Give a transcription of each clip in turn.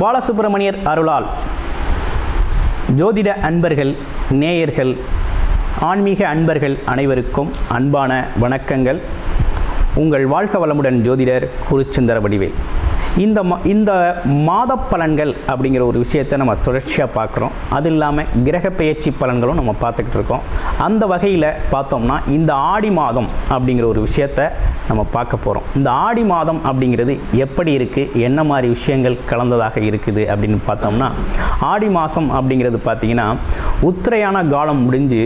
பாலசுப்ரமணியர் அருளால் ஜோதிட அன்பர்கள், நேயர்கள், ஆன்மீக அன்பர்கள் அனைவருக்கும் அன்பான வணக்கங்கள். உங்கள் வாழ்க வளமுடன் ஜோதிடர் குருச்சந்திர வடிவேல். இந்த மாத பலன்கள் அப்படிங்கிற ஒரு விஷயத்தை நம்ம தொடர்ச்சியாக பார்க்குறோம். அது இல்லாமல் கிரக பெயர்ச்சி பலன்களும் நம்ம பார்த்துக்கிட்டு இருக்கோம். அந்த வகையில் பார்த்தோம்னா இந்த ஆடி மாதம் அப்படிங்கிற ஒரு விஷயத்தை நம்ம பார்க்க போகிறோம். இந்த ஆடி மாதம் அப்படிங்கிறது எப்படி இருக்குது, என்ன மாதிரி விஷயங்கள் கலந்ததாக இருக்குது அப்படின்னு பார்த்தோம்னா, ஆடி மாதம் அப்படிங்கிறது பார்த்திங்கன்னா உத்திரையான காலம் முடிஞ்சு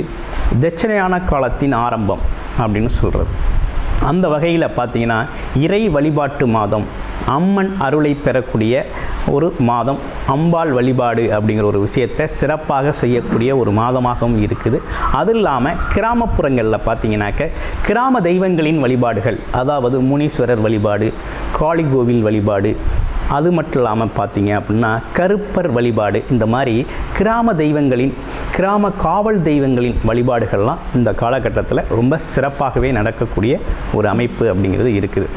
தட்சிணையான காலத்தின் ஆரம்பம் அப்படின்னு சொல்கிறது. அந்த வகையில் பார்த்திங்கன்னா இறை வழிபாட்டு மாதம், அம்மன் அருளை பெறக்கூடிய ஒரு மாதம், அம்பாள் வழிபாடு அப்படிங்கிற ஒரு விஷயத்தை சிறப்பாக செய்யக்கூடிய ஒரு மாதமாகவும் இருக்குது. அது இல்லாமல் கிராமப்புறங்களில் பார்த்திங்கனாக்க கிராம தெய்வங்களின் வழிபாடுகள், அதாவது முனீஸ்வரர் வழிபாடு, காளி கோவில் வழிபாடு, அது மட்டும் இல்லாமல் பார்த்தீங்க அப்படின்னா கருப்பர் வழிபாடு, இந்த மாதிரி கிராம தெய்வங்களின், கிராம காவல் தெய்வங்களின் வழிபாடுகள்லாம் இந்த காலகட்டத்தில் ரொம்ப சிறப்பாகவே நடக்கக்கூடிய ஒரு அமைப்பு அப்படிங்கிறது இருக்குது.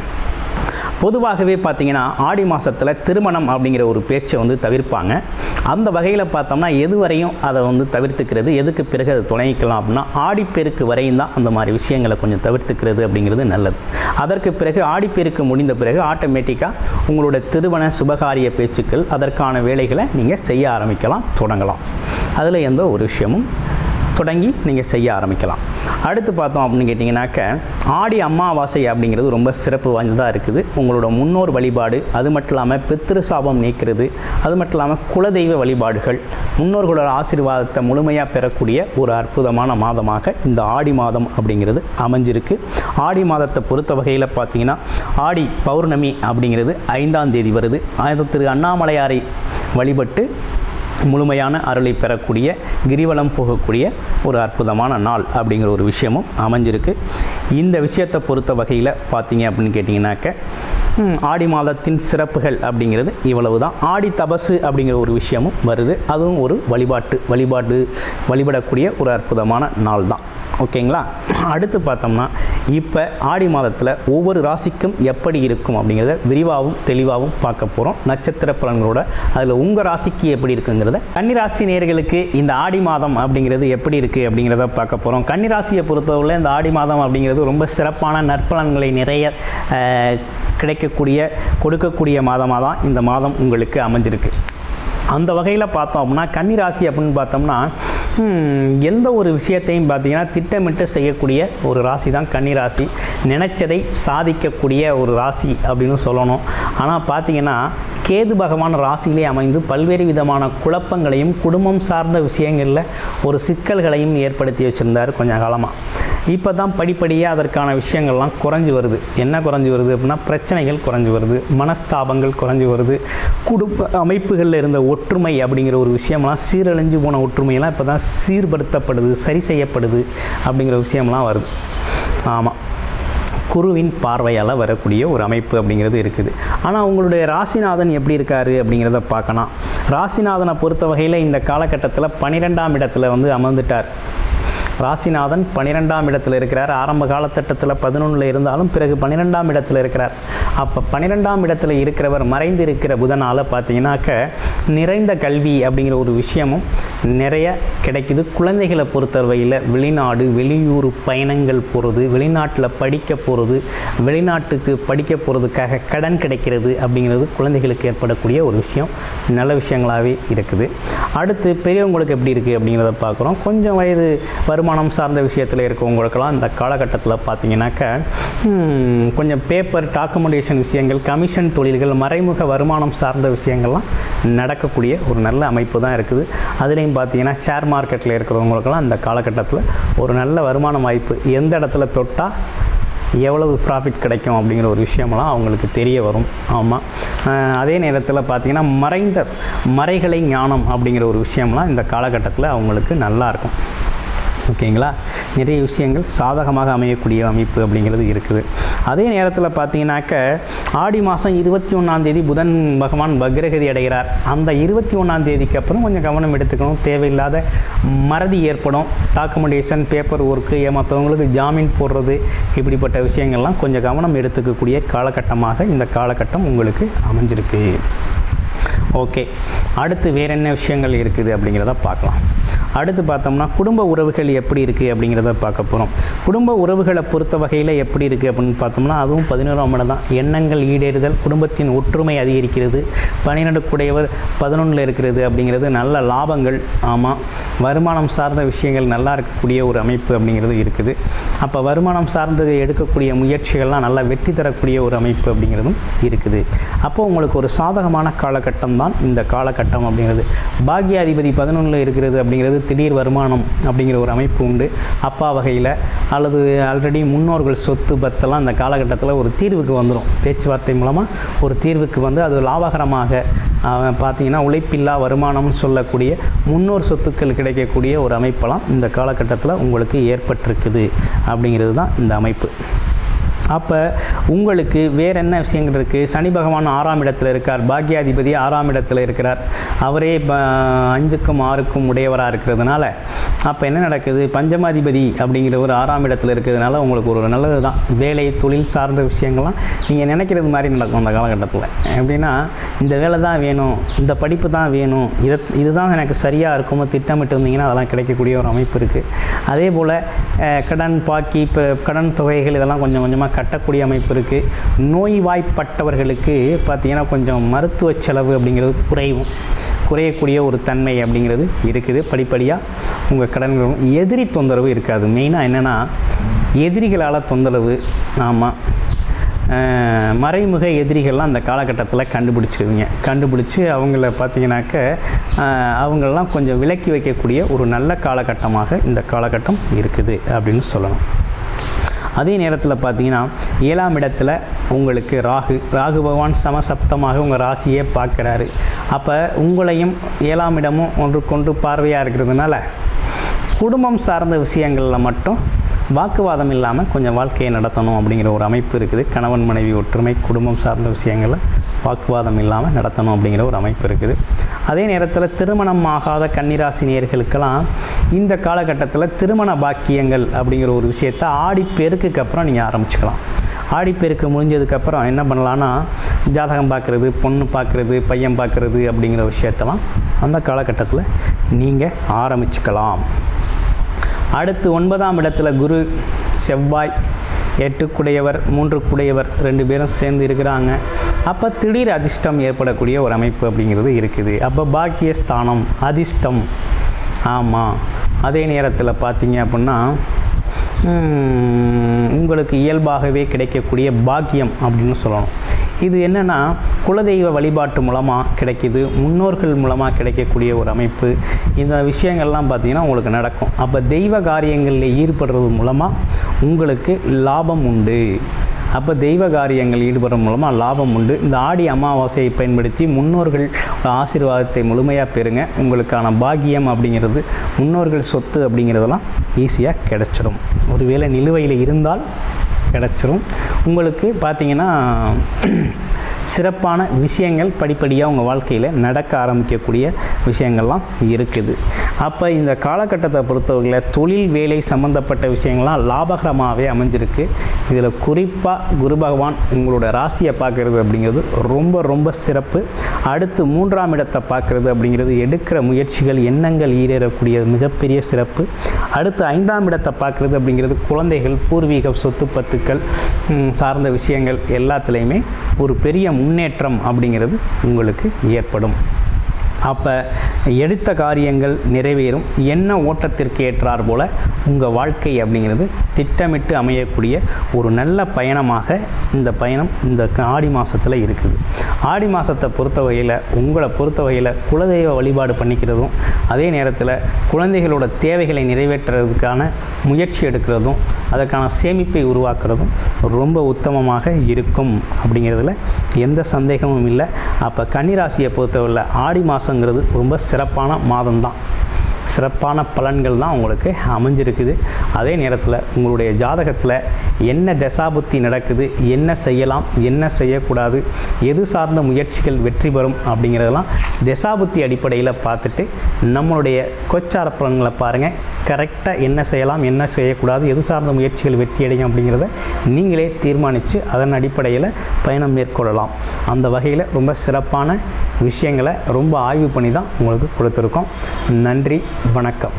பொதுவாகவே பார்த்திங்கன்னா ஆடி மாதத்தில் திருமணம் அப்படிங்கிற ஒரு பேச்சை தவிர்ப்பாங்க. அந்த வகையில் பார்த்தோம்னா எது வரையும் அதை தவிர்த்துக்கிறது, எதுக்கு பிறகு அதை துணைக்கலாம் அப்படின்னா ஆடிப்பெருக்கு வரையும் தான் அந்த மாதிரி விஷயங்களை கொஞ்சம் தவிர்த்துக்கிறது அப்படிங்கிறது நல்லது. அதற்கு பிறகு ஆடிப்பெருக்கு முடிந்த பிறகு ஆட்டோமேட்டிக்காக உங்களோட திருமண சுபகாரிய பேச்சுக்கள், அதற்கான வேலைகளை நீங்கள் செய்ய ஆரம்பிக்கலாம், தொடங்கலாம். அதில் எந்த ஒரு விஷயமும் தொடங்கி நீங்கள் செய்ய ஆரம்பிக்கலாம். அடுத்து பார்த்தோம் அப்படின்னு கேட்டிங்கனாக்க ஆடி அமாவாசை அப்படிங்கிறது ரொம்ப சிறப்பு வாய்ந்ததாக இருக்குது. உங்களோட முன்னோர் வழிபாடு, அது மட்டும் இல்லாமல் பித்ரு சாபம் நீக்கிறது, அது மட்டும் இல்லாமல் குலதெய்வ வழிபாடுகள், முன்னோர்களோட ஆசீர்வாதத்தை முழுமையாக பெறக்கூடிய ஒரு அற்புதமான மாதமாக இந்த ஆடி மாதம் அப்படிங்கிறது அமைஞ்சிருக்கு. ஆடி மாதத்தை பொறுத்த வகையில் பார்த்திங்கன்னா ஆடி பௌர்ணமி அப்படிங்கிறது 5ஆம் தேதி வருது. திரு அண்ணாமலையாரை வழிபட்டு முழுமையான அருளை பெறக்கூடிய, கிரிவலம் போகக்கூடிய ஒரு அற்புதமான நாள் அப்படிங்கிற ஒரு விஷயமும் அமைஞ்சிருக்கு. இந்த விஷயத்தை பொறுத்த வகையில் பார்த்தீங்க அப்படின்னு கேட்டிங்கனாக்க ஆடி மாதத்தின் சிறப்புகள் அப்படிங்கிறது இவ்வளவு தான். ஆடி தபசு அப்படிங்கிற ஒரு விஷயமும் வருது. அதுவும் ஒரு வழிபடக்கூடிய ஒரு அற்புதமான நாள் தான். ஓகேங்களா? அடுத்து பார்த்தோம்னா இப்போ ஆடி மாதத்தில் ஒவ்வொரு ராசிக்கும் எப்படி இருக்கும் அப்படிங்கிறத விரிவாகவும் தெளிவாகவும் பார்க்க போகிறோம், நட்சத்திர பலன்களோட. அதில் உங்கள் ராசிக்கு எப்படி இருக்குங்கிறத, கன்னிராசி நேயர்களுக்கு இந்த ஆடி மாதம் அப்படிங்கிறது எப்படி இருக்குது அப்படிங்கிறத பார்க்க போகிறோம். கன்னிராசியை பொறுத்தவரை இந்த ஆடி மாதம் அப்படிங்கிறது ரொம்ப சிறப்பான நற்பலன்களை நிறைய கொடுக்கக்கூடிய மாதமாக தான் இந்த மாதம் உங்களுக்கு அமைஞ்சிருக்கு. அந்த வகையில் பார்த்தோம் அப்படின்னா கன்னிராசி அப்படின்னு பார்த்தோம்னா எந்த ஒரு விஷயத்தையும் பார்த்திங்கன்னா திட்டமிட்டு செய்யக்கூடிய ஒரு ராசி தான் கன்னிராசி. நினைச்சதை சாதிக்கக்கூடிய ஒரு ராசி அப்படின்னு சொல்லணும். ஆனால் பார்த்திங்கன்னா கேது பகவான் ராசியிலே அமைந்து பல்வேறு விதமான குழப்பங்களையும் குடும்பம் சார்ந்த விஷயங்களில் ஒரு சிக்கல்களையும் ஏற்படுத்தி வச்சுருந்தார் கொஞ்சம் காலமாக. இப்போ தான் படிப்படியாக அதற்கான விஷயங்கள்லாம் குறைஞ்சி வருது. என்ன குறைஞ்சி வருது அப்படின்னா பிரச்சனைகள் குறைஞ்சி வருது, மனஸ்தாபங்கள் குறைஞ்சி வருது, குடும்ப அமைப்புகளில் இருந்த ஒற்றுமை அப்படிங்கிற ஒரு விஷயம்லாம் சீரழிஞ்சு போன ஒற்றுமையெல்லாம் இப்போ தான் சீர்படுத்தப்படுது, சரி செய்யப்படுது அப்படிங்கிற விஷயம்லாம் வருது. ஆமாம், குருவின் பார்வையால் வரக்கூடிய ஒரு அமைப்பு அப்படிங்கிறது இருக்குது. ஆனால் உங்களுடைய ராசிநாதன் எப்படி இருக்கார் அப்படிங்கிறத பார்க்கலாம். ராசிநாதனை பொறுத்த வகையில் இந்த காலகட்டத்தில் 12ஆம் இடத்துல அமர்ந்துட்டார். ராசிநாதன் 12ஆம் இடத்தில் இருக்கிறார். ஆரம்ப காலகட்டத்தில் 11 இருந்தாலும் பிறகு 12ஆம் இடத்தில் இருக்கிறார். அப்போ 12ஆம் இடத்துல இருக்கிறவர் மறைந்து இருக்கிற புதனால் பார்த்தீங்கன்னாக்க நிறைந்த கல்வி அப்படிங்கிற ஒரு விஷயமும் நிறைய கிடைக்குது. குழந்தைகளை பொறுத்தவரையில் வெளிநாடு, வெளியூர் பயணங்கள் போகிறது, வெளிநாட்டில் படிக்க போகிறது, வெளிநாட்டுக்கு படிக்க போகிறதுக்காக கடன் கிடைக்கிறது அப்படிங்கிறது குழந்தைகளுக்கு ஏற்படக்கூடிய ஒரு விஷயம், நல்ல விஷயங்களாகவே இருக்குது. அடுத்து பெரியவங்களுக்கு எப்படி இருக்குது அப்படிங்கிறத பார்க்குறோம். கொஞ்சம் வயது வருமானம் சார்ந்த விஷயத்தில் இருக்கவங்களுக்கெல்லாம் இந்த காலகட்டத்தில் பார்த்தீங்கன்னாக்க கொஞ்சம் பேப்பர் டாக்குமெண்டேஷன் விஷயங்கள், கமிஷன் தொழில்கள், மறைமுக வருமானம் சார்ந்த விஷயங்கள்லாம் நடக்கக்கூடிய ஒரு நல்ல அமைப்பு தான் இருக்குது. அதுலேயும் பார்த்தீங்கன்னா ஷேர் மார்க்கெட்டில் இருக்கிறவங்களுக்கெல்லாம் இந்த காலகட்டத்தில் ஒரு நல்ல வருமான வாய்ப்பு, எந்த இடத்துல தொட்டால் எவ்வளவு ப்ராஃபிட் கிடைக்கும் அப்படிங்கிற ஒரு விஷயமெல்லாம் அவங்களுக்கு தெரிய வரும். ஆமாம், அதே நேரத்தில் பார்த்திங்கன்னா மறைகளை ஞானம் அப்படிங்கிற ஒரு விஷயம்லாம் இந்த காலகட்டத்தில் அவங்களுக்கு நல்லாயிருக்கும். ஓகேங்களா? நிறைய விஷயங்கள் சாதகமாக அமையக்கூடிய அமைப்பு அப்படிங்கிறது இருக்குது. அதே நேரத்தில் பார்த்தீங்கன்னாக்க ஆடி மாதம் 21ஆம் தேதி புதன் பகவான் வக்ரகதி அடைகிறார். அந்த 21ஆம் தேதிக்கு அப்புறம் கொஞ்சம் கவனம் எடுத்துக்கணும். தேவையில்லாத மறதி ஏற்படும். டாக்குமெண்டேஷன், பேப்பர் ஒர்க்கு, மற்றவங்களுக்கு ஜாமீன் போடுறது, இப்படிப்பட்ட விஷயங்கள்லாம் கொஞ்சம் கவனம் எடுத்துக்கக்கூடிய காலகட்டமாக இந்த காலகட்டம் உங்களுக்கு அமைஞ்சிருக்கு. ஓகே, அடுத்து வேறு என்ன விஷயங்கள் இருக்குது அப்படிங்கிறத பார்க்கலாம். அடுத்து பார்த்தோம்னா குடும்ப உறவுகள் எப்படி இருக்குது அப்படிங்கிறத பார்க்க போகிறோம். குடும்ப உறவுகளை பொறுத்த வகையில் எப்படி இருக்குது அப்படின்னு பார்த்தோம்னா அதுவும் 11ஆம் இடம் தான். எண்ணங்கள் ஈடேறுதல், குடும்பத்தின் ஒற்றுமை அதிகரிக்கிறது, 12 கூடையவர் 11ல் இருக்கிறது அப்படிங்கிறது நல்ல லாபங்கள். ஆமாம், வருமானம் சார்ந்த விஷயங்கள் நல்லா இருக்கக்கூடிய ஒரு அமைப்பு அப்படிங்கிறது இருக்குது. அப்போ வருமானம் சார்ந்து எடுக்கக்கூடிய முயற்சிகள்லாம் நல்லா வெற்றி தரக்கூடிய ஒரு அமைப்பு அப்படிங்கிறதும் இருக்குது. அப்போது உங்களுக்கு ஒரு சாதகமான காலகட்டம் தான் இந்த காலகட்டம் அப்படிங்கிறது. பாக்கியாதிபதி 11ல் இருக்கிறது அப்படிங்கிறது திடீர் வருமானம் அப்படிங்கிற ஒரு அமைப்பு உண்டு. அப்பா வகையில் அல்லது ஆல்ரெடி முன்னோர்கள் சொத்து பத்தெல்லாம் அந்த காலகட்டத்தில் ஒரு தீர்வுக்கு வந்துடும். பேச்சுவார்த்தை மூலமாக ஒரு தீர்வுக்கு வந்து அது லாபகரமாக பார்த்திங்கன்னா உழைப்பில்லா வருமானம்னு சொல்லக்கூடிய முன்னோர் சொத்துக்கள் கிடைக்கக்கூடிய ஒரு அமைப்பெல்லாம் இந்த காலகட்டத்தில் உங்களுக்கு ஏற்பட்டிருக்குது அப்படிங்கிறது தான் இந்த அமைப்பு. அப்போ உங்களுக்கு வேறு என்ன விஷயங்கள் இருக்குது? சனி பகவான் 6ஆம் இடத்துல இருக்கார், பாக்கியாதிபதி 6ஆம் இடத்துல இருக்கிறார். அவரே 5க்கும் 6க்கும் உடையவராக இருக்கிறதுனால அப்போ என்ன நடக்குது? பஞ்சமாதிபதி அப்படிங்கிற ஒரு 6ஆம் இடத்துல இருக்கிறதுனால உங்களுக்கு ஒரு நல்லது தான். வேலை தொழில் சார்ந்த விஷயங்கள்லாம் நீங்கள் நினைக்கிறது மாதிரி நடக்கும் அந்த காலகட்டத்தில். எப்படின்னா இந்த வேலை தான் வேணும், இந்த படிப்பு தான் வேணும், இதுதான் எனக்கு சரியாக இருக்குமோ திட்டமிட்டு இருந்தீங்கன்னா அதெல்லாம் கிடைக்கக்கூடிய ஒரு அமைப்பு இருக்குது. அதே போல் கடன் பாக்கி இப்போ கடன் தொகைகள் இதெல்லாம் கொஞ்சம் கொஞ்சமாக கட்டக்கூடிய அமைப்பு இருக்குது. நோய்வாய்ப்பட்டவர்களுக்கு பார்த்திங்கன்னா கொஞ்சம் மருத்துவ செலவு அப்படிங்கிறது குறையக்கூடிய ஒரு தன்மை அப்படிங்கிறது இருக்குது. படிப்படியாக உங்கள் கடன்களும் எதிரி தொந்தரவு இருக்காது. மெயினாக என்னென்னா எதிரிகளால் தொந்தரவு. ஆமாம், மறைமுக எதிரிகள்லாம் அந்த காலகட்டத்தில் கண்டுபிடிச்சி அவங்கள பார்த்திங்கனாக்க அவங்களெல்லாம் கொஞ்சம் விலக்கி வைக்கக்கூடிய ஒரு நல்ல காலகட்டமாக இந்த காலகட்டம் இருக்குது அப்படின்னு சொல்லணும். அதே நேரத்தில் பார்த்தீங்கன்னா 7ஆம் இடத்துல உங்களுக்கு ராகு பகவான் சமசப்தமாக உங்கள் ராசியே பார்க்குறாரு. அப்போ உங்களையும் 7ஆம் இடமும் ஒன்றுக்கொன்று பார்வையாக இருக்கிறதுனால குடும்பம் சார்ந்த விஷயங்களில் மட்டும் வாக்குவாதம் இல்லாமல் கொஞ்சம் வாழ்க்கையை நடத்தணும் அப்படிங்கிற ஒரு அமைப்பு இருக்குது. கணவன் மனைவி ஒற்றுமை, குடும்பம் சார்ந்த விஷயங்களில் வாக்குவாதம் இல்லாமல் நடத்தணும் அப்படிங்கிற ஒரு அமைப்பு இருக்குது. அதே நேரத்தில் திருமணம் ஆகாத கன்னிராசி நேயர்களுக்கெல்லாம் இந்த காலகட்டத்தில் திருமண பாக்கியங்கள் அப்படிங்கிற ஒரு விஷயத்தை ஆடிப்பெருக்குக்கு அப்புறம் நீங்கள் ஆரம்பிச்சுக்கலாம். ஆடிப்பெருக்கு முடிஞ்சதுக்கப்புறம் என்ன பண்ணலான்னா ஜாதகம் பார்க்குறது, பொண்ணு பார்க்குறது, பையன் பார்க்குறது அப்படிங்கிற விஷயத்தெல்லாம் அந்த காலகட்டத்தில் நீங்கள் ஆரம்பிச்சுக்கலாம். அடுத்து 9ஆம் இடத்துல குரு, செவ்வாய் 8 கூடையவர் 3 கூடையவர் 2 பேரும் சேர்ந்து இருக்கிறாங்க. அப்போ திடீர் அதிர்ஷ்டம் ஏற்படக்கூடிய ஒரு அமைப்பு அப்படிங்கிறது இருக்குது. அப்போ பாக்கியஸ்தானம், அதிர்ஷ்டம். ஆமாம், அதே நேரத்தில் பார்த்தீங்க அப்படின்னா உங்களுக்கு இயல்பாகவே கிடைக்கக்கூடிய பாக்கியம் அப்படின்னு சொல்லணும். இது என்னென்னா குலதெய்வ வழிபாட்டு மூலமாக கிடைக்கிது, முன்னோர்கள் மூலமாக கிடைக்கக்கூடிய ஒரு அமைப்பு. இந்த விஷயங்கள்லாம் பார்த்திங்கன்னா உங்களுக்கு நடக்கும். அப்போ தெய்வ காரியங்களில் ஈடுபடுறது மூலமாக உங்களுக்கு லாபம் உண்டு. அப்போ தெய்வ காரியங்கள் ஈடுபடுறது மூலமாக லாபம் உண்டு. இந்த ஆடி அமாவாசையை பயன்படுத்தி முன்னோர்கள் ஆசீர்வாதத்தை முழுமையாக பெறுங்க. உங்களுக்கான பாக்கியம் அப்படிங்கிறது, முன்னோர்கள் சொத்து அப்படிங்கிறதெல்லாம் ஈஸியாக கிடச்சிடும். ஒருவேளை நிலுவையில் இருந்தால் கிடச்சிரும். உங்களுக்கு பார்த்திங்கன்னா சிறப்பான விஷயங்கள் படிப்படியாக உங்கள் வாழ்க்கையில் நடக்க ஆரம்பிக்கக்கூடிய விஷயங்கள்லாம் இருக்குது. அப்போ இந்த காலகட்டத்தை பொறுத்தவரையில் தொழில் வேலை சம்மந்தப்பட்ட விஷயங்கள்லாம் லாபகரமாகவே அமைஞ்சிருக்கு. இதில் குறிப்பாக குரு பகவான் உங்களோட ராசியை பார்க்குறது அப்படிங்கிறது ரொம்ப ரொம்ப சிறப்பு. அடுத்து 3ஆம் இடத்தை பார்க்குறது அப்படிங்கிறது எடுக்கிற முயற்சிகள், எண்ணங்கள் ஈடேறக்கூடிய மிகப்பெரிய சிறப்பு. அடுத்து 5ஆம் இடத்தை பார்க்குறது அப்படிங்கிறது குழந்தைகள், பூர்வீக சொத்து பத்துக்கள் சார்ந்த விஷயங்கள் எல்லாத்துலேயுமே ஒரு பெரிய முன்னேற்றம் அப்படிங்கிறது உங்களுக்கு ஏற்படும். அப்போ எடுத்த காரியங்கள் நிறைவேறும். என்ன ஓட்டத்திற்கு ஏற்றார் போல் உங்கள் வாழ்க்கை அப்படிங்கிறது திட்டமிட்டு அமையக்கூடிய ஒரு நல்ல பயணமாக இந்த பயணம் இந்த ஆடி மாதத்தில் இருக்குது. ஆடி மாதத்தை பொறுத்தவகையில் உங்களை பொறுத்தவகையில் குலதெய்வ வழிபாடு பண்ணிக்கிறதும், அதே நேரத்தில் குழந்தைகளோட தேவைகளை நிறைவேற்றுறதுக்கான முயற்சி எடுக்கிறதும், அதற்கான சேமிப்பை உருவாக்குறதும் ரொம்ப உத்தமமாக இருக்கும் அப்படிங்கிறதுல எந்த சந்தேகமும் இல்லை. அப்போ கன்னிராசியை பொறுத்தவரையில் ஆடி மாதங்கிறது ரொம்ப சிறப்பான மாதம்தான். சிறப்பான பலன்கள் தான் உங்களுக்கு அமைஞ்சிருக்குது. அதே நேரத்தில் உங்களுடைய ஜாதகத்தில் என்ன தசாபுத்தி நடக்குது, என்ன செய்யலாம், என்ன செய்யக்கூடாது, எது சார்ந்த முயற்சிகள் வெற்றி பெறும் அப்படிங்கிறதெல்லாம் தசாபுத்தி அடிப்படையில் பார்த்துட்டு நம்மளுடைய கோச்சார பலன்களை பாருங்கள். கரெக்டாக என்ன செய்யலாம், என்ன செய்யக்கூடாது, எது சார்ந்த முயற்சிகள் வெற்றி அடையும் அப்படிங்கிறத நீங்களே தீர்மானித்து அதன் அடிப்படையில் பயணம் மேற்கொள்ளலாம். அந்த வகையில் ரொம்ப சிறப்பான விஷயங்களை ரொம்ப ஆய்வு பண்ணி தான் உங்களுக்கு கொடுத்துருக்கோம். நன்றி, வணக்கம்.